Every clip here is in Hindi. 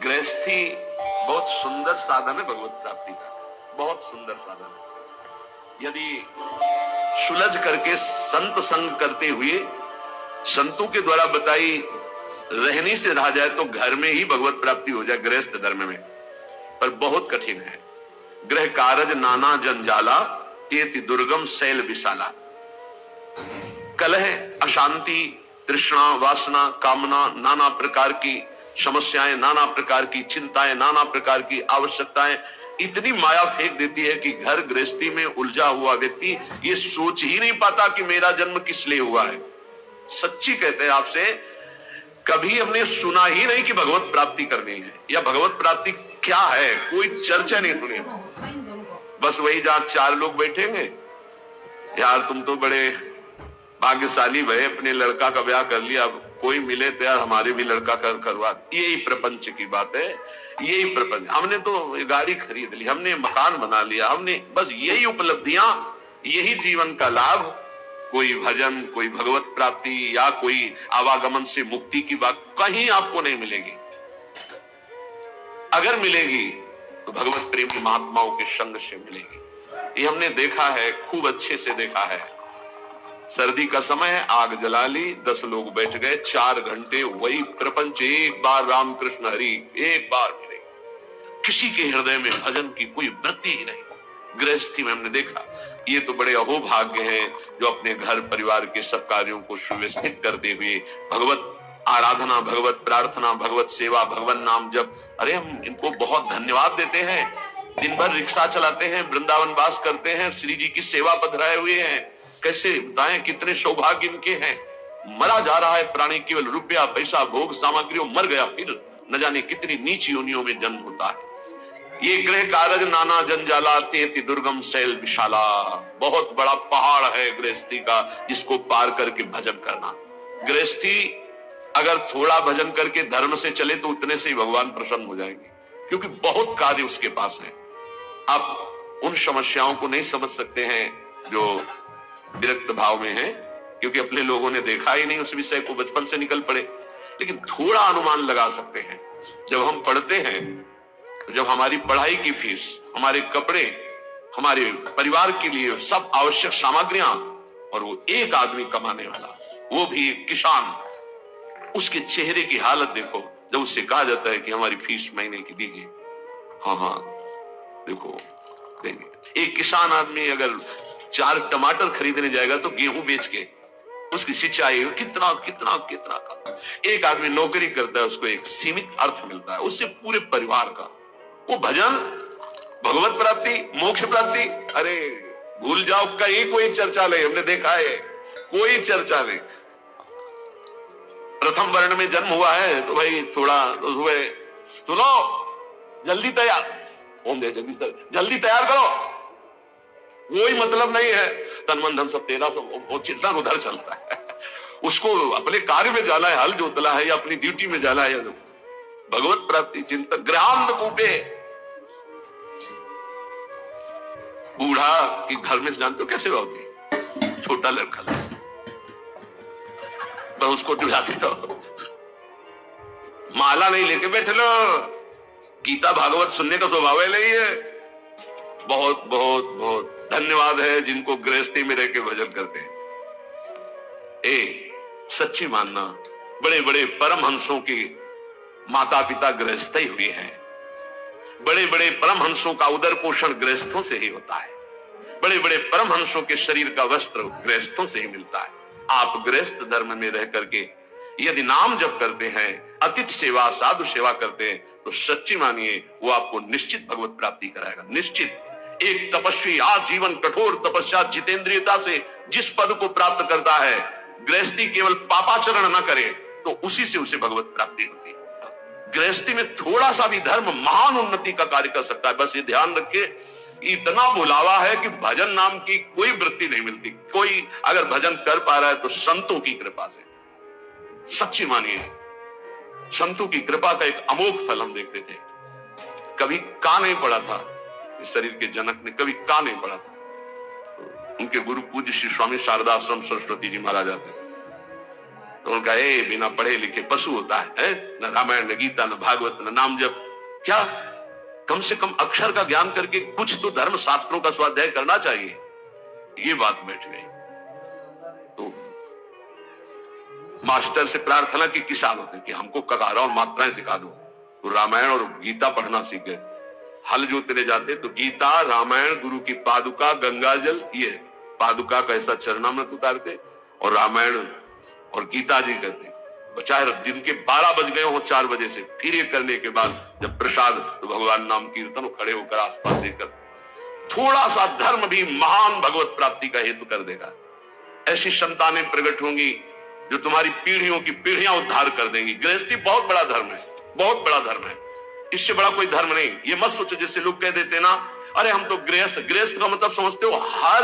गृहस्थी बहुत सुंदर साधन है भगवत प्राप्ति का, बहुत सुंदर साधन है। यदि सुलझ करके संत संग करते हुए संतों के द्वारा बताई रहनी से रहा जाए तो घर में ही भगवत प्राप्ति हो जाए, गृहस्थ धर्म में। पर बहुत कठिन है। गृह कारज नाना जंजाला, तेति दुर्गम शैल विशाला। कलह, अशांति, तृष्णा, वासना, कामना, नाना प्रकार की समस्याएं, नाना प्रकार की चिंताएं, नाना प्रकार की आवश्यकताएं इतनी माया फेंक देती है कि घर गृहस्थी में उलझा हुआ व्यक्ति ये सोच ही नहीं पाता कि मेरा जन्म किस लिए हुआ है। सच्ची कहते हैं आपसे, कभी हमने सुना ही नहीं कि भगवत प्राप्ति करनी है या भगवत प्राप्ति क्या है, कोई चर्चा नहीं सुनी। बस वही जहां चार लोग बैठेंगे, यार तुम तो बड़े भाग्यशाली भय, अपने लड़का का ब्याह कर लिया, अब कोई मिले तो यार हमारे भी लड़का करवा। यही प्रपंच की बात है, यही प्रपंच। हमने तो गाड़ी खरीद ली, हमने मकान बना लिया, हमने बस यही उपलब्धियां, यही जीवन का लाभ। कोई भजन, कोई भगवत प्राप्ति या कोई आवागमन से मुक्ति की बात कहीं आपको नहीं मिलेगी। अगर मिलेगी तो भगवत प्रेमी महात्माओं के संग से मिलेगी। ये हमने देखा है, खूब अच्छे से देखा है। सर्दी का समय है, आग जला ली, 10 लोग बैठ गए, 4 घंटे वही प्रपंच, एक बार राम कृष्ण हरि, एक बार मिले। किसी के हृदय में भजन की कोई वृत्ति ही नहीं। गृहस्थी में हमने देखा, ये तो बड़े अहोभाग्य हैं जो अपने घर परिवार के सब कार्यों को सुव्यवस्थित करते हुए भगवत आराधना, भगवत प्रार्थना, भगवत सेवा, भगवत नाम जप। अरे हम इनको बहुत धन्यवाद देते हैं। दिन भर रिक्शा चलाते हैं, वृंदावन वास करते हैं, श्री जी की सेवा पधराए हुए हैं। कैसे बताएं कितने सौभाग्य इनके हैं। मरा जा रहा है प्राणी, केवल रुपया पैसा भोग सामग्री, मर गया, फिर न जाने कितनी नीच योनियों में जन्म होता है। ये गृह कारज नाना जंजाला, तेति दुर्गम शैल विशाला। बहुत बड़ा पहाड़ है गृहस्थी का, जिसको पार करके भजन करना। गृहस्थी अगर थोड़ा भजन करके धर्म से चले तो उतने से ही भगवान प्रसन्न हो जाएंगे, क्योंकि बहुत कार्य उसके पास है। आप उन समस्याओं को नहीं समझ सकते हैं जो विरक्त भाव में है, क्योंकि अपने लोगों ने देखा ही नहीं उस विषय को, बचपन से निकल पड़े। लेकिन थोड़ा अनुमान लगा सकते हैं। जब हम पढ़ते हैं, जब हमारी पढ़ाई की फीस, हमारे कपड़े, हमारे परिवार के लिए सब आवश्यक सामग्रियां, और वो एक आदमी कमाने वाला, वो भी एक किसान, उसके चेहरे की हालत देखो जब उससे कहा जाता है कि हमारी फीस महीने की दीजिए। हाँ हाँ देखो देंगे। एक किसान आदमी अगर 4 टमाटर खरीदने जाएगा तो गेहूं बेच के उसकी सिंचाई कितना कितना कितना का। एक आदमी नौकरी करता है, उसको एक सीमित अर्थ मिलता है, उससे पूरे परिवार का। वो भजन, भगवत प्राप्ति, मोक्ष प्राप्ति, अरे भूल जाओ, कहीं कोई चर्चा नहीं। हमने देखा है, कोई चर्चा नहीं। प्रथम वर्ण में जन्म हुआ है तो भाई थोड़ा तो हुए, सुनो जल्दी तैयार, ओम दे जल्दी तैयार करो, कोई मतलब नहीं है। तन मन धन सब तेरा, वो चिंतन उधर चलता है। उसको अपने कार्य में जाना है, हल जोतना है या अपनी ड्यूटी में जाना है। भगवत प्राप्ति चिंतन गृहांत कूपे। बूढ़ा की घर में जानते हो कैसे होती, छोटा लड़का बस उसको डुलाते रहो, माला नहीं लेके बैठे लो। गीता भागवत सुनने का स्वभाव है नहीं है। बहुत बहुत बहुत धन्यवाद है जिनको गृहस्थी में रह के भजन करते हैं। सच्ची मानना, बड़े बड़े परमहंसों के माता पिता गृहस्थ ही हुए हैं। बड़े बड़े परमहंसों का उदर पोषण गृहस्थों से ही होता है। बड़े बड़े परमहंसों के शरीर का वस्त्र गृहस्थों से ही मिलता है। आप गृहस्थ धर्म में रह करके यदि नाम जप करते हैं, अतिथि सेवा, साधु सेवा करते हैं, तो सच्ची मानिए वो आपको निश्चित भगवत प्राप्ति कराएगा, निश्चित। एक तपस्वी आजीवन कठोर तपस्या जितेंद्रियता से जिस पद को प्राप्त करता है, गृहस्थी केवल पापाचरण न करे तो उसी से उसे भगवत प्राप्ति होती है। गृहस्थी में थोड़ा सा भी धर्म महान उन्नति का कार्य कर सकता है। बस ये ध्यान रखिए, इतना बुलावा है कि भजन नाम की कोई वृत्ति नहीं मिलती। कोई अगर भजन कर पा रहा है तो संतों की कृपा से। सच्ची मानिए, संतों की कृपा का एक अमोघ फल हम देखते थे। कभी का नहीं पड़ा था इस शरीर के जनक ने, कभी का नहीं पड़ा था। उनके गुरु पूज्य श्री स्वामी शारदा आश्रम सरस्वती जी महाराज आते, तो उनका बिना पढ़े लिखे पशु होता है? न रामायण, न गीता, न भागवत, न नाम जप। क्या कम से कम अक्षर का ज्ञान करके कुछ तो धर्म शास्त्रों का स्वाध्याय करना चाहिए। ये बात बैठ गई। तो मास्टर से प्रार्थना की किसान होते कि हमको कगारा और मात्राएं सिखा दो। तो रामायण और गीता पढ़ना सीख गए। हल जोतने जाते तो गीता, रामायण, गुरु की पादुका, गंगा जल, ये पादुका का ऐसा चरणामृत उतारते और रामायण और गीता जी करते। चाहे दिन के 12 बज गए हो 4 बजे से, फिर ये करने के बाद जब प्रसाद तो भगवान नाम कीर्तन खड़े होकर आसपास देकर, थोड़ा सा धर्म भी महान भगवत प्राप्ति का हेतु कर देगा। ऐसी संतानें प्रकट होंगी जो तुम्हारी पीढ़ियों की पीढ़ियां उद्धार कर देंगी। गृहस्थी बहुत बड़ा धर्म है, बहुत बड़ा धर्म है। इससे बड़ा कोई धर्म नहीं। ये मत सोचो जिससे लोग कह देते ना, अरे हम तो गृहस्थ। गृहस्थ का मतलब समझते हो? हर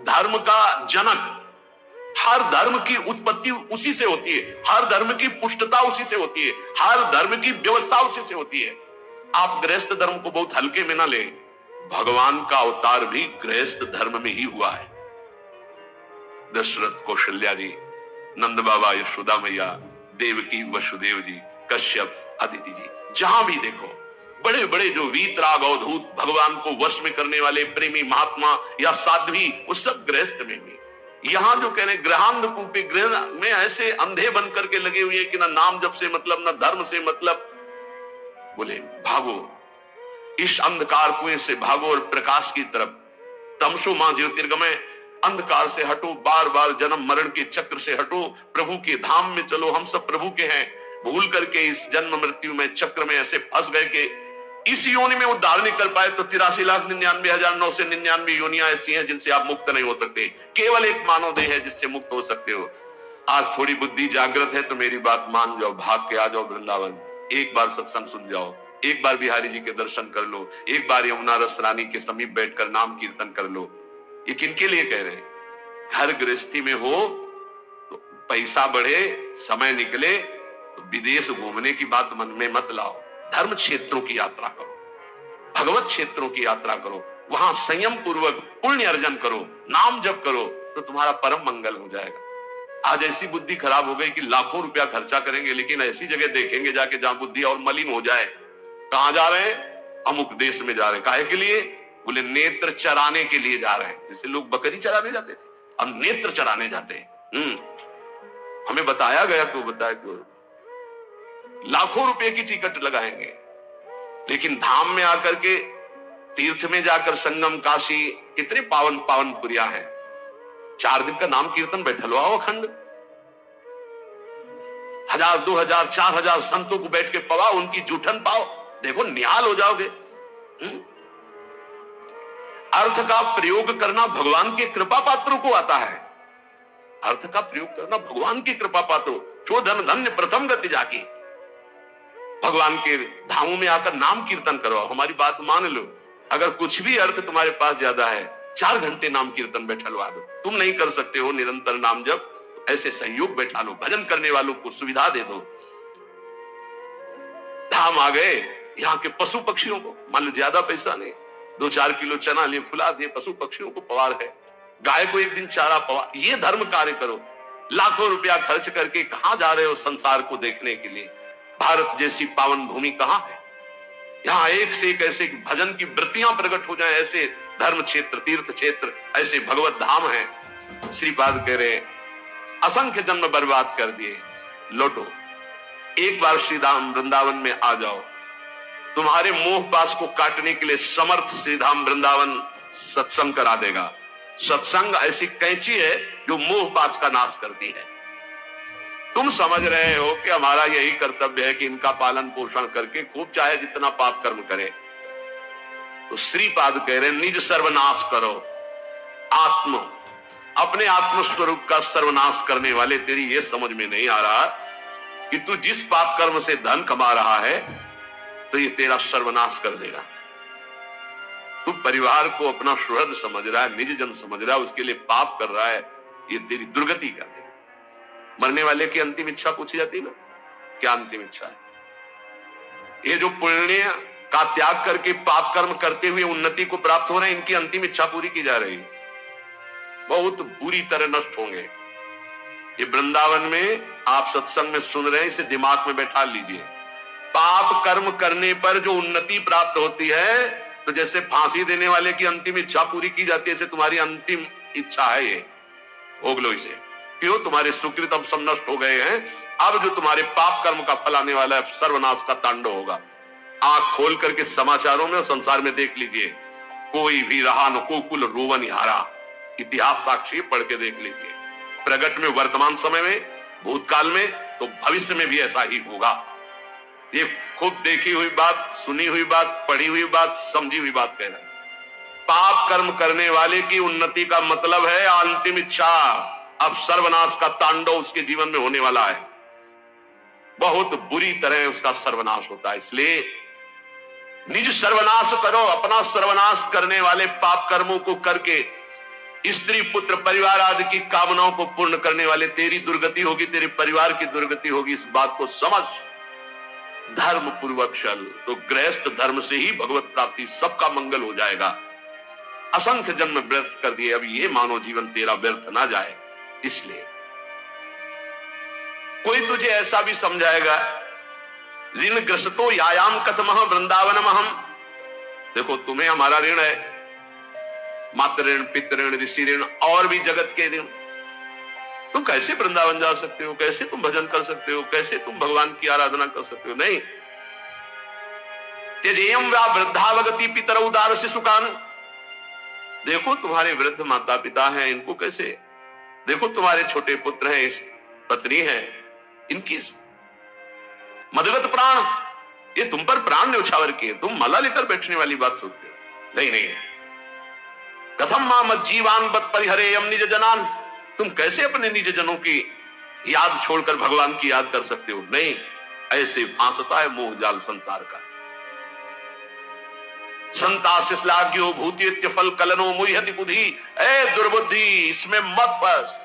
धर्म का जनक, हर धर्म की उत्पत्ति उसी से होती है, हर धर्म की पुष्टता उसी से होती है, हर धर्म की व्यवस्था उसी से होती है। आप गृहस्थ धर्म को बहुत हल्के में ना ले। भगवान का अवतार भी गृहस्थ धर्म में ही हुआ है। दशरथ, कौशल्या जी, नंद बाबा, यशोदा मैया, देवकी, वसुदेव जी, कश्यप, अदिति जी, जहां भी देखो बड़े बड़े जो वीतराग अवधूत भगवान को वश में करने वाले प्रेमी महात्मा या साध्वी, वो सब गृहस्थ में भी। यहां जो कह रहे ग्रहांधकूपी, गृह में ऐसे अंधे बन करके लगे हुए हैं कि ना नाम जप से मतलब, ना धर्म से मतलब। बोले भागो इस अंधकार कुएं से, भागो और प्रकाश की तरफ। तमसो मां ज्योतिर्गमय, अंधकार से हटो, बार बार जन्म मरण के चक्र से हटो, प्रभु के धाम में चलो। हम सब प्रभु के हैं। भूल करके इस जन्म मृत्यु में चक्र में ऐसे फंस गए कि इस योनि में उद्धार नहीं कर पाए। तो 83,99,999 योनियां ऐसी हैं जिनसे आप मुक्त नहीं हो सकते। केवल एक मानव देह है जिससे मुक्त हो सकते हो। आज थोड़ी बुद्धि जागृत है तो मेरी बात मान जाओ, भाग के आ जाओ वृंदावन। एक बार सत्संग सुन जाओ, एक बार बिहारी जी के दर्शन कर लो, एक बार यमुना रस रानी के समीप बैठकर नाम कीर्तन कर लो। ये किनके लिए कह रहे हैं? घर गृहस्थी में हो तो पैसा बढ़े, समय निकले तो विदेश घूमने की बात मन में मत लाओ। धर्म क्षेत्रों की यात्रा करो, भगवत क्षेत्रों की यात्रा करो, वहां संयम पूर्वक पुण्य अर्जन करो, नाम जप करो, तो तुम्हारा परम मंगल हो जाएगा। आज ऐसी बुद्धि खराब हो गई कि लाखों रुपया खर्चा करेंगे लेकिन ऐसी जगह देखेंगे जाके जहां बुद्धि और मलिन हो जाए। कहां जा रहे हैं? अमुक देश में जा रहे हैं। काहे के लिए? बोले नेत्र चराने के लिए जा रहे हैं। जैसे लोग बकरी चराने जाते थे, अब नेत्र चराने जाते हैं। हमें बताया गया, क्यों बताया, क्यों? लाखों रुपए की टिकट लगाएंगे लेकिन धाम में आकर के, तीर्थ में जाकर, संगम, काशी, कितने पावन पावन पुरिया है। 4 दिन का नाम कीर्तन बैठल हुआ अखंड, 1000, 2000, 4000 संतों को बैठ के पवा, उनकी जूठन पाओ, देखो निहाल हो जाओगे। अर्थ का प्रयोग करना भगवान के कृपा पात्रों को आता है। अर्थ का प्रयोग करना भगवान की कृपा पात्रों, जो धन धन्य प्रथम गति जाकी। भगवान के धामों में आकर नाम कीर्तन करो। हमारी बात मान लो, अगर कुछ भी अर्थ तुम्हारे पास ज्यादा है, 4 घंटे नाम कीर्तन बैठलवा दो। तुम नहीं कर सकते हो निरंतर नाम जप, ऐसे सहयोग बैठा लो, भजन करने वालों को सुविधा दे दो। धाम आ गए, यहाँ के पशु पक्षियों को, मान लो ज्यादा पैसा नहीं, 2-4 किलो चना लिए, फुला दिए, पशु पक्षियों को पवार है, गाय को एक दिन चारा पवा। ये धर्म कार्य करो। लाखों रुपया खर्च करके कहां जा रहे हो संसार को देखने के लिए? भारत जैसी पावन भूमि कहां है? यहाँ एक से एक ऐसे भजन की वृत्तियां प्रकट हो जाए, ऐसे धर्म क्षेत्र, तीर्थ क्षेत्र, ऐसे भगवत धाम है। श्रीपाद कह रहे असंख्य जन्म बर्बाद कर दिए, लौटो, एक बार श्री धाम वृंदावन में आ जाओ। तुम्हारे मोह पास को काटने के लिए समर्थ श्री धाम वृंदावन सत्संग करा देगा। सत्संग ऐसी कैंची है जो मोह पास का नाश करती है। तुम समझ रहे हो कि हमारा यही कर्तव्य है कि इनका पालन पोषण करके खूब चाहे जितना पाप कर्म करे, तो श्रीपाद कह रहे निज सर्वनाश करो। आत्म, अपने आत्म स्वरूप का सर्वनाश करने वाले, तेरी ये समझ में नहीं आ रहा कि तू जिस पाप कर्म से धन कमा रहा है तो ये तेरा सर्वनाश कर देगा। तू परिवार को अपना सुहृद समझ रहा है, निज जन समझ रहा है, उसके लिए पाप कर रहा है, ये तेरी दुर्गति कर देगा। मरने वाले की अंतिम इच्छा पूछी जाती है ना, क्या अंतिम इच्छा है? ये जो पुण्य का त्याग करके पाप कर्म करते हुए उन्नति को प्राप्त हो रहे हैं, इनकी अंतिम इच्छा पूरी की जा रही, बहुत बुरी तरह नष्ट होंगे। ये वृंदावन में आप सत्संग में सुन रहे हैं, इसे दिमाग में बैठा लीजिए। पाप कर्म करने पर जो उन्नति प्राप्त होती है, तो जैसे फांसी देने वाले की अंतिम इच्छा पूरी की जाती है, जैसे तुम्हारी अंतिम इच्छा है ये, भोग लो इसे। क्यों? तुम्हारे सुकृत अब सब नष्ट हो गए हैं। अब जो तुम्हारे पाप कर्म का फल आने वाला है, सर्वनाश का तांडव होगा। आंख खोल करके समाचारों में और संसार में देख लीजिए, कोई भी रहा न को कुल रोवन हारा। इतिहास साक्षी पढ़ के देख लीजिए। प्रगट में वर्तमान समय में, भूतकाल में, तो भविष्य में भी ऐसा ही होगा। ये खुद देखी हुई बात, सुनी हुई बात, पढ़ी हुई बात, समझी हुई बात कह रहे हैं। पाप कर्म करने वाले की उन्नति का मतलब है अंतिम इच्छा। अब सर्वनाश का तांडव उसके जीवन में होने वाला है, बहुत बुरी तरह उसका सर्वनाश होता है। इसलिए निज सर्वनाश करो। अपना सर्वनाश करने वाले पाप कर्मों को करके स्त्री पुत्र परिवार आदि की कामनाओं को पूर्ण करने वाले तेरी दुर्गति होगी, तेरे परिवार की दुर्गति होगी। इस बात को समझ, धर्म पूर्वक चल, तो गृहस्थ धर्म से ही भगवत प्राप्ति, सबका मंगल हो जाएगा। असंख्य जन्म व्यर्थ कर दिए, अब ये मानव जीवन तेरा व्यर्थ ना जाए। इसलिए कोई तुझे ऐसा भी समझाएगा, ऋण ग्रस्तो यायाम कथमः वृंदावनम हम। देखो, तुम्हें हमारा ऋण है, मातृ ऋण, पितृ ऋण, ऋषि ऋण और भी जगत के ऋण। तुम कैसे वृंदावन जा सकते हो? कैसे तुम भजन कर सकते हो? कैसे तुम भगवान की आराधना कर सकते हो? नहीं। त्यजेयं वा वृद्धावगति पितर उदार शिशुकान। देखो, तुम्हारे वृद्ध माता पिता हैं, इनको कैसे? देखो, तुम्हारे छोटे पुत्र हैं, पत्नी है, इनकी मदगत प्राण, ये तुम पर प्राण न्यौछावर किए, तुम मला लेकर बैठने वाली बात सोचते हो। नहीं नहीं। कथम माम जीवान बत परिहरेयम निज जनान। तुम कैसे अपने निज जनों की याद छोड़कर भगवान की याद कर सकते हो? नहीं। ऐसे फांसता है मोह जाल संसार का। संतासिस लाग्यो भूतित्य फल कलनो मुह्यति बुद्धि। ए दुर्बुद्धि, इसमें मत फंस।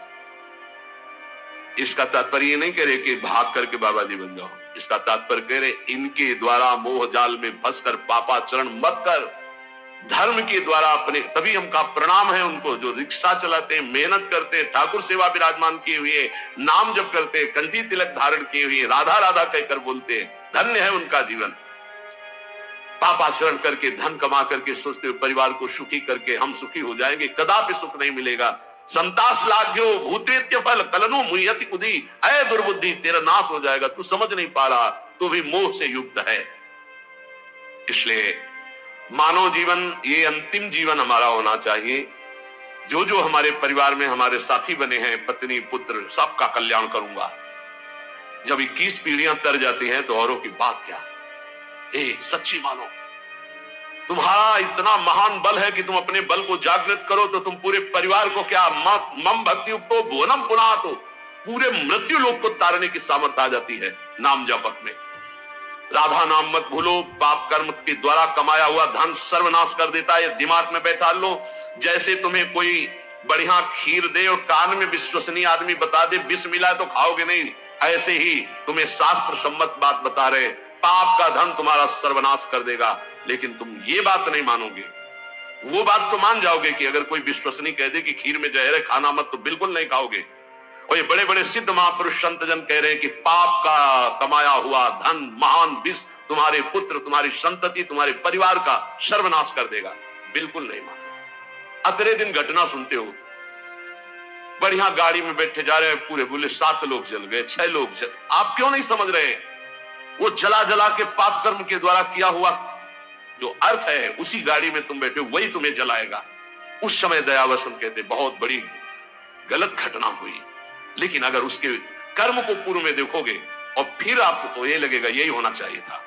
इसका तात्पर्य नहीं कह रहे कि भाग करके बाबा जी बन जाओ। इसका तात्पर्य कह रहे, इनके द्वारा मोह जाल में फंसकर पापाचरण मत कर। धर्म के द्वारा अपने, तभी हमका प्रणाम है उनको जो रिक्शा चलाते हैं, मेहनत करते हैं, ठाकुर सेवा विराजमान किए हुए, नाम जप करते हैं, कंठी तिलक धारण किए हुए, राधा राधा कहकर बोलते हैं। धन्य है उनका जीवन। पापाचरण करके, धन कमा करके सोचते हो परिवार को सुखी करके हम सुखी हो जाएंगे, कदापि सुख नहीं मिलेगा। संतास लाग्यो भूतेत्य फल कलनो मुह्यति बुद्धि। ऐ दुर्बुद्धि, तेरा नाश हो जाएगा। तू समझ नहीं पा रहा, तू भी मोह से युक्त है। इसलिए मानव जीवन, ये अंतिम जीवन हमारा होना चाहिए। जो जो हमारे परिवार में हमारे साथी बने हैं, पत्नी पुत्र, सबका कल्याण करूंगा। जब 21 पीढ़ियां तर जाती हैं तो औरों की बात क्या। सच्ची मानो, तुम्हारा इतना महान बल है कि तुम अपने बल को जागृत करो तो तुम पूरे परिवार को क्या, मम भक्ति उपतो भुवनम पुनः, तो पूरे मृत्यु लोक को तारने की सामर्थ्य आ जाती है नाम जपक में। राधा नाम मत भूलो। पाप कर्म के द्वारा कमाया हुआ धन सर्वनाश कर देता है, दिमाग में बैठा लो। जैसे तुम्हें कोई बढ़िया खीर दे और कान में विश्वसनीय आदमी बता दे विष मिला है तो खाओगे नहीं, ऐसे ही तुम्हें शास्त्र सम्मत बात बता रहे, पाप का धन तुम्हारा सर्वनाश कर देगा। लेकिन तुम ये बात नहीं मानोगे। वो बात तो मान जाओगे कि अगर कोई विश्वसनीय कह दे कि खीर में जहर है, खाना मत, तो बिल्कुल नहीं खाओगे। और ये बड़े बड़े सिद्ध महापुरुष संत जन कह रहे हैं कि पाप का कमाया हुआ धन महान विष तुम्हारे पुत्र, तुम्हारी संतति, तुम्हारे परिवार का सर्वनाश कर देगा। बिल्कुल नहीं मानो। अगले दिन घटना सुनते हो, बढ़िया गाड़ी में बैठे जा रहे हैं, पूरे बोले 7 लोग जल गए, 6 लोग जल। आप क्यों नहीं समझ रहे? वो जला जला के पाप कर्म के द्वारा किया हुआ जो अर्थ है, उसी गाड़ी में तुम बैठे हो, वही तुम्हें जलाएगा। उस समय दयावसन कहते बहुत बड़ी गलत घटना हुई, लेकिन अगर उसके कर्म को पूर्व में देखोगे और फिर आपको तो ये लगेगा यही होना चाहिए था।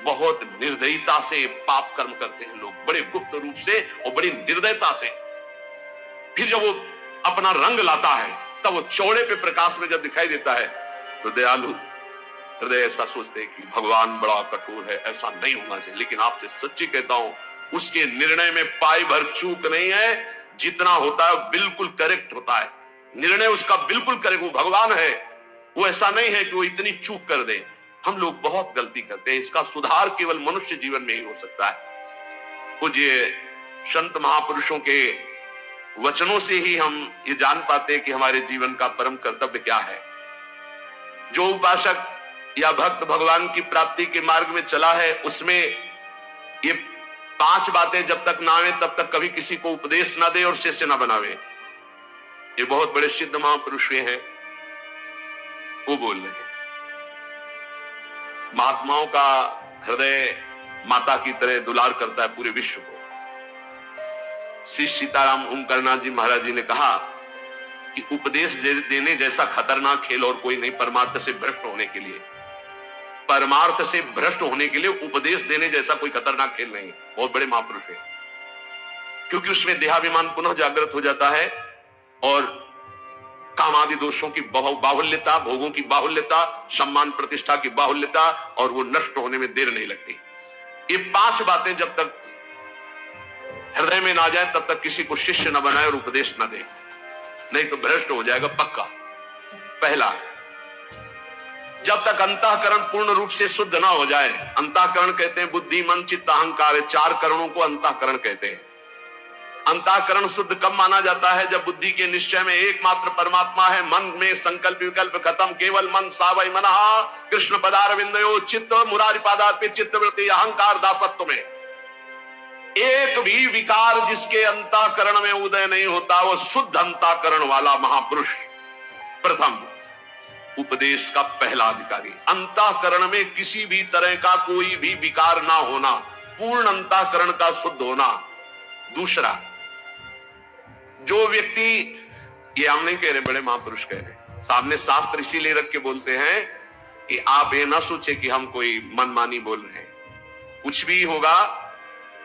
बहुत निर्दयता से पाप कर्म करते हैं लोग, बड़े गुप्त रूप से और बड़ी निर्दयता से। फिर जब वो अपना रंग लाता है, तब वो चौड़े पे प्रकाश में जब दिखाई देता है, तो दयालु हृदय ऐसा सोचते हैं कि भगवान बड़ा कठोर है, ऐसा नहीं होना चाहिए। लेकिन आपसे सच्ची कहता हूं, उसके निर्णय में पाई भर चूक नहीं है। जितना होता है बिल्कुल करेक्ट होता है, निर्णय उसका बिल्कुल करेक्ट। वो भगवान है, वो ऐसा नहीं है कि वो इतनी चूक कर दे। हम लोग बहुत गलती करते हैं, इसका सुधार केवल मनुष्य जीवन में ही हो सकता है। पूज्य संत महापुरुषों के वचनों से ही हम ये जान पाते हैं कि हमारे जीवन का परम कर्तव्य क्या है। जो उपासक या भक्त भगवान की प्राप्ति के मार्ग में चला है, उसमें ये 5 बातें जब तक ना आवे तब तक कभी किसी को उपदेश ना दे और शिष्य ना बनावे। ये बहुत बड़े सिद्ध महापुरुष हैं, वो बोल रहे हैं। महात्माओं का हृदय माता की तरह दुलार करता है पूरे विश्व को। श्री सीताराम ओमकारनाथ जी महाराज जी ने कहा कि उपदेश देने जैसा खतरनाक खेल और कोई नहीं परमार्थ से भ्रष्ट होने के लिए। परमार्थ से भ्रष्ट होने के लिए उपदेश देने जैसा कोई खतरनाक खेल नहीं। बहुत बड़े महापुरुष है, क्योंकि उसमें देहाभिमान पुनः जागृत हो जाता है और काम आदि दोषों की बाहुल्यता, भोगों की बाहुल्यता, सम्मान प्रतिष्ठा की बाहुल्यता, और वो नष्ट होने में देर नहीं लगती। ये 5 बातें जब तक हृदय में ना जाए तब तक किसी को शिष्य न बनाए और उपदेश न दे, नहीं तो भ्रष्ट हो जाएगा पक्का। पहला, जब तक अंतःकरण पूर्ण रूप से शुद्ध ना हो जाए। अंतःकरण कहते हैं बुद्धि, मन, चित्त, अहंकार, 4 करणों को अंतःकरण कहते हैं। अंतःकरण शुद्ध कब माना जाता है? जब बुद्धि के निश्चय में एकमात्र परमात्मा है, मन में संकल्प विकल्प खत्म, केवल मन सावै मनः कृष्ण पदारविंदयो चित्त मुरारी पादार्पे चित्तवृत्ति अहंकार दासत्व में एक भी विकार जिसके अंतःकरण में उदय नहीं होता, वो शुद्ध अंतःकरण वाला महापुरुष प्रथम उपदेश का पहला अधिकारी। अंतःकरण में किसी भी तरह का कोई भी विकार ना होना, पूर्ण अंतःकरण का शुद्ध होना। दूसरा, जो व्यक्ति, ये हम नहीं कह रहे, बड़े महापुरुष कह रहे, सामने शास्त्र इसीलिए रख के बोलते हैं कि आप ये ना सोचे कि हम कोई मनमानी बोल रहे हैं। कुछ भी होगा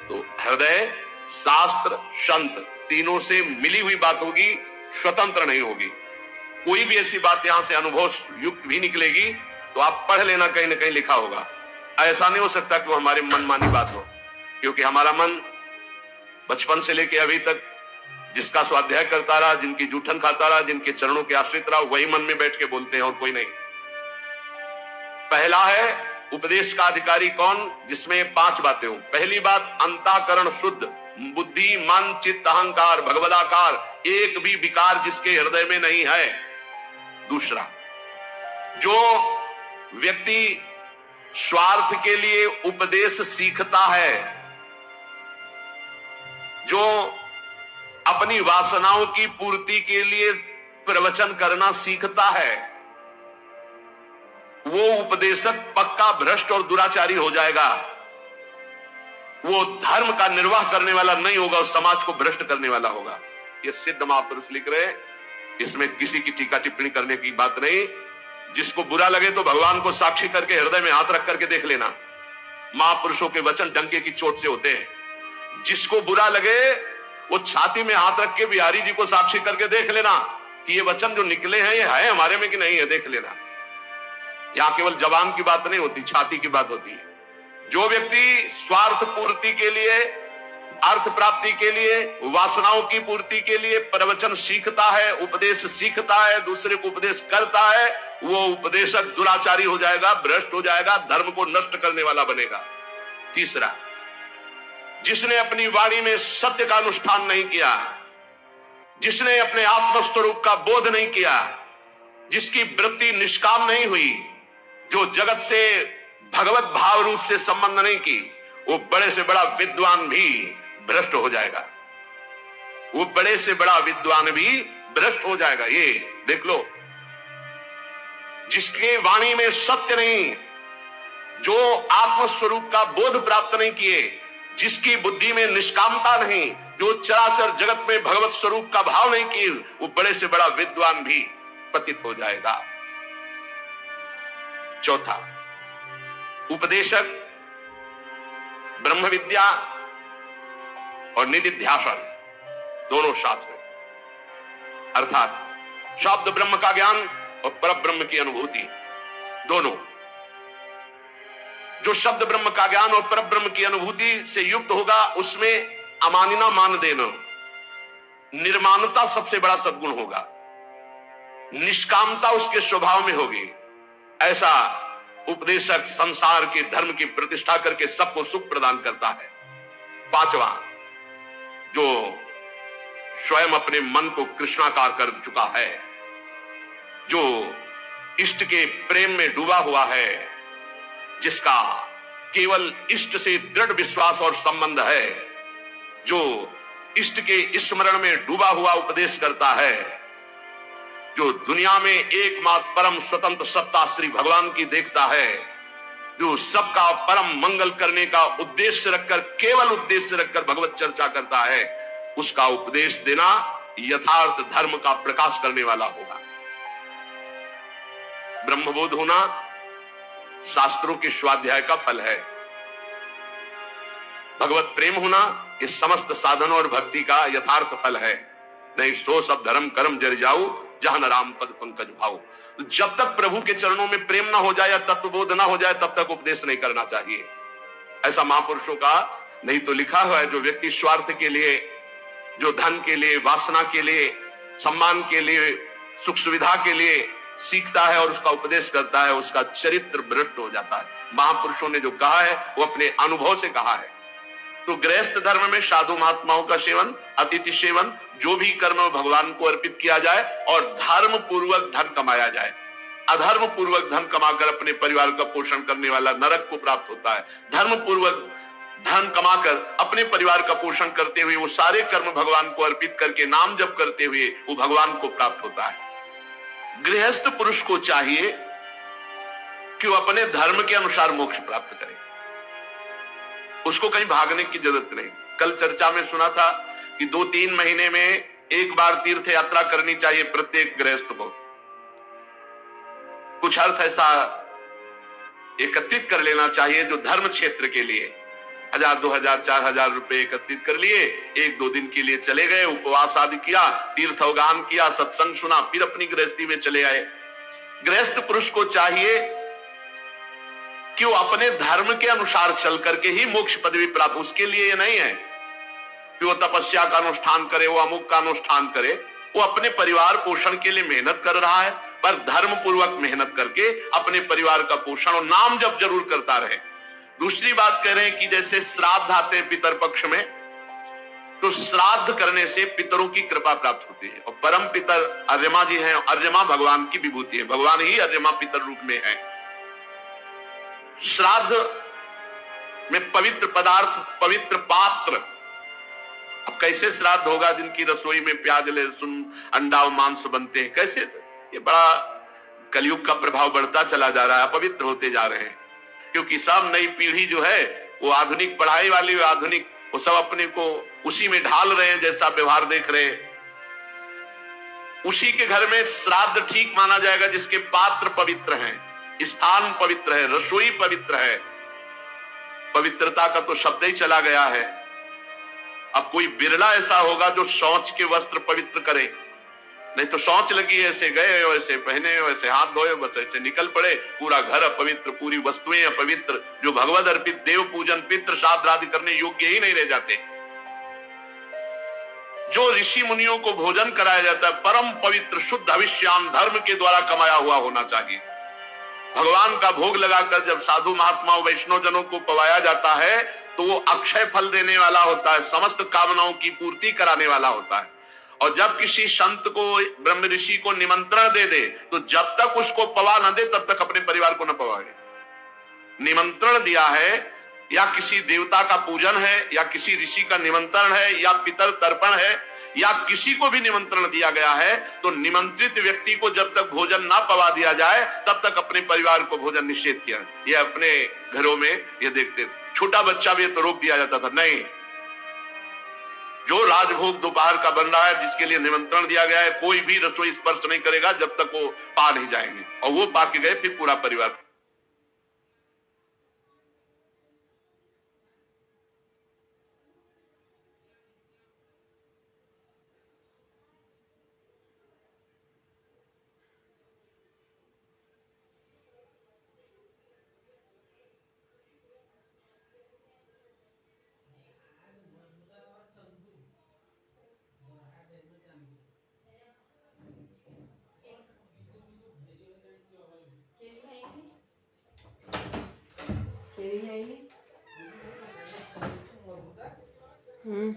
तो हृदय, शास्त्र, संत तीनों से मिली हुई बात होगी, स्वतंत्र नहीं होगी। कोई भी ऐसी बात यहां से अनुभव युक्त भी निकलेगी तो आप पढ़ लेना, कहीं ना कहीं लिखा होगा। ऐसा नहीं हो सकता कि वो हमारे मनमानी बात हो, क्योंकि हमारा मन बचपन से लेके अभी तक जिसका स्वाध्याय करता रहा, जिनकी जूठन खाता रहा, जिनके चरणों के आश्रित रहा, वही मन में बैठ के बोलते हैं और कोई नहीं। पहला है उपदेश का अधिकारी कौन? जिसमें 5 बातें हो। पहली बात, अंतःकरण शुद्ध, बुद्धि, मन, चित्त, अहंकार, भगवदाकार, एक भी विकार जिसके हृदय में नहीं है। दूसरा, जो व्यक्ति स्वार्थ के लिए उपदेश सीखता है, जो अपनी वासनाओं की पूर्ति के लिए प्रवचन करना सीखता है, वो उपदेशक पक्का भ्रष्ट और दुराचारी हो जाएगा। वो धर्म का निर्वाह करने वाला नहीं होगा, उस समाज को भ्रष्ट करने वाला होगा। ये सिद्ध महापुरुष लिख रहे हैं, इसमें किसी की टीका टिप्पणी करने की बात नहीं। जिसको बुरा लगे तो भगवान को साक्षी करके हृदय में हाथ रख करके देख लेना। महापुरुषों के वचन डंके की चोट से होते हैं। जिसको बुरा लगे वो छाती में हाथ रख के बिहारी जी को साक्षी करके देख लेना कि ये वचन जो निकले हैं ये है हमारे में कि नहीं है, देख लेना। यहां केवल जबान की बात नहीं होती, छाती की बात होती है। जो व्यक्ति स्वार्थ पूर्ति के लिए, अर्थ प्राप्ति के लिए, वासनाओं की पूर्ति के लिए प्रवचन सीखता है, उपदेश सीखता है, दूसरे को उपदेश करता है, वो उपदेशक दुराचारी हो जाएगा, भ्रष्ट हो जाएगा, धर्म को नष्ट करने वाला बनेगा। तीसरा, जिसने अपनी वाणी में सत्य का अनुष्ठान नहीं किया, जिसने अपने आत्मस्वरूप का बोध नहीं किया, जिसकी वृत्ति निष्काम नहीं हुई, जो जगत से भगवत भाव रूप से संबंध नहीं की, वो बड़े से बड़ा विद्वान भी भ्रष्ट हो जाएगा। वो बड़े से बड़ा विद्वान भी भ्रष्ट हो जाएगा। ये देख लो, जिसके वाणी में सत्य नहीं, जो आत्मस्वरूप का बोध प्राप्त नहीं किए, जिसकी बुद्धि में निष्कामता नहीं, जो चराचर जगत में भगवत स्वरूप का भाव नहीं किए, वो बड़े से बड़ा विद्वान भी पतित हो जाएगा। चौथा, उपदेशक ब्रह्म विद्या और निधिध्यासन दोनों साथ में, अर्थात शब्द ब्रह्म का ज्ञान और पर ब्रह्म की अनुभूति दोनों। जो शब्द ब्रह्म का ज्ञान और पर ब्रह्म की अनुभूति से युक्त होगा, उसमें अमानिना मान देना, निर्माणता सबसे बड़ा सद्गुण होगा, निष्कामता उसके स्वभाव में होगी। ऐसा उपदेशक संसार के धर्म की प्रतिष्ठा करके सबको सुख प्रदान करता है। पांचवा, जो स्वयं अपने मन को कृष्णाकार कर चुका है, जो इष्ट के प्रेम में डूबा हुआ है, जिसका केवल इष्ट से दृढ़ विश्वास और संबंध है, जो इष्ट के स्मरण में डूबा हुआ उपदेश करता है, जो दुनिया में एकमात्र परम स्वतंत्र सत्ता श्री भगवान की देखता है, जो सबका परम मंगल करने का उद्देश्य रखकर, केवल उद्देश्य रखकर भगवत चर्चा करता है, उसका उपदेश देना यथार्थ धर्म का प्रकाश करने वाला होगा। ब्रह्मबोध होना शास्त्रों के स्वाध्याय का फल है। भगवत प्रेम होना इस समस्त साधनों और भक्ति का यथार्थ फल है। नहीं सो सब धर्म कर्म जर जाऊ, जहां न राम पद पंकज भाऊ। जब तक प्रभु के चरणों में प्रेम ना हो जाए या तत्वबोध ना हो जाए, तब तक उपदेश नहीं करना चाहिए। ऐसा महापुरुषों का नहीं तो लिखा हुआ है। जो व्यक्ति स्वार्थ के लिए, जो धन के लिए, वासना के लिए, सम्मान के लिए, सुख सुविधा के लिए सीखता है और उसका उपदेश करता है, उसका चरित्र भ्रष्ट हो जाता है। महापुरुषों ने जो कहा है वो अपने अनुभव से कहा है। तो गृहस्थ धर्म में साधु महात्माओं का सेवन, अतिथि सेवन, जो भी कर्म भगवान को अर्पित किया जाए और धर्म पूर्वक धन कमाया जाए। अधर्म पूर्वक धन कमाकर अपने परिवार का पोषण करने वाला नरक को प्राप्त होता है। धर्म पूर्वक धन कमाकर अपने परिवार का पोषण करते हुए वो सारे कर्म भगवान को अर्पित करके नाम जप करते हुए वो भगवान को प्राप्त होता है। गृहस्थ पुरुष को चाहिए कि वो अपने धर्म के अनुसार मोक्ष प्राप्त करे, उसको कहीं भागने की जरूरत नहीं। कल चर्चा में सुना था कि 2-3 महीने में एक बार तीर्थ यात्रा करनी चाहिए प्रत्येक गृहस्थ को। कुछ अर्थ ऐसा एकत्रित कर लेना चाहिए जो धर्म क्षेत्र के लिए 1000, 2000, 4000 रुपए एकत्रित कर लिए, 1-2 दिन के लिए चले गए, उपवास आदि किया, तीर्थ अवगान किया, सत्संग सुना, फिर अपनी गृहस्थी में चले आए। गृहस्थ पुरुष को चाहिए कि वो अपने धर्म के अनुसार चल करके ही मोक्ष पदवी प्राप्त। उसके लिए ये नहीं है कि वो तपस्या का अनुष्ठान करे, वो अमुक का अनुष्ठान करे। वो अपने परिवार पोषण के लिए मेहनत कर रहा है, पर धर्म पूर्वक मेहनत करके अपने परिवार का पोषण और नाम जप जरूर करता रहे। दूसरी बात कह रहे हैं कि जैसे श्राद्ध आते हैं पितर पक्ष में, तो श्राद्ध करने से पितरों की कृपा प्राप्त होती है। और परम पितर अर्यमा जी हैं। अर्यमा भगवान की विभूति है, भगवान ही अर्यमा पितर रूप में है। श्राद्ध में पवित्र पदार्थ, पवित्र पात्र। अब कैसे श्राद्ध होगा जिनकी रसोई में प्याज, लहसुन, अंडा और मांस बनते हैं? कैसे? ये बड़ा कलयुग का प्रभाव बढ़ता चला जा रहा है, अपवित्र होते जा रहे हैं। क्योंकि सब नई पीढ़ी जो है वो आधुनिक पढ़ाई वाली, आधुनिक, वो सब अपने को उसी में ढाल रहे हैं। जैसा व्यवहार देख रहे हैं उसी के घर में श्राद्ध ठीक माना जाएगा जिसके पात्र पवित्र हैं, स्थान पवित्र है, रसोई पवित्र है। पवित्रता का तो शब्द ही चला गया है। अब कोई बिरला ऐसा होगा जो शौच के वस्त्र पवित्र करे, नहीं तो शौच लगी ऐसे गए, वैसे पहने, वैसे हाथ धोए, बस ऐसे निकल पड़े, पूरा घर अपवित्र, पूरी वस्तुएं अपवित्र। जो भगवद अर्पित देव पूजन, पितृ श्राद्ध आदि करने योग्य ही नहीं रह जाते। जो ऋषि मुनियों को भोजन कराया जाता है परम पवित्र शुद्ध हविष्यान धर्म के द्वारा कमाया हुआ होना चाहिए। भगवान का भोग लगाकर जब साधु महात्माओं वैष्णव जनों को पवाया जाता है तो वो अक्षय फल देने वाला होता है, समस्त कामनाओं की पूर्ति कराने वाला होता है। और जब किसी संत को, ब्रह्म ऋषि को निमंत्रण दे दे तो जब तक उसको पवा न दे तब तक अपने परिवार को न पवाए। निमंत्रण दिया है या किसी देवता का पूजन है या किसी ऋषि का निमंत्रण है या पितर तर्पण है या किसी को भी निमंत्रण दिया गया है, तो निमंत्रित व्यक्ति को जब तक भोजन ना पवा दिया जाए तब तक अपने परिवार को भोजन निषेध किया। ये अपने घरों में ये देखते, छोटा बच्चा भी तो रोक दिया जाता था, नहीं, जो राजभोग दोपहर का बन रहा है जिसके लिए निमंत्रण दिया गया है, कोई भी रसोई स्पर्श नहीं करेगा जब तक वो पा नहीं जाएंगे। और वो पा के गए फिर पूरा परिवार। हम्म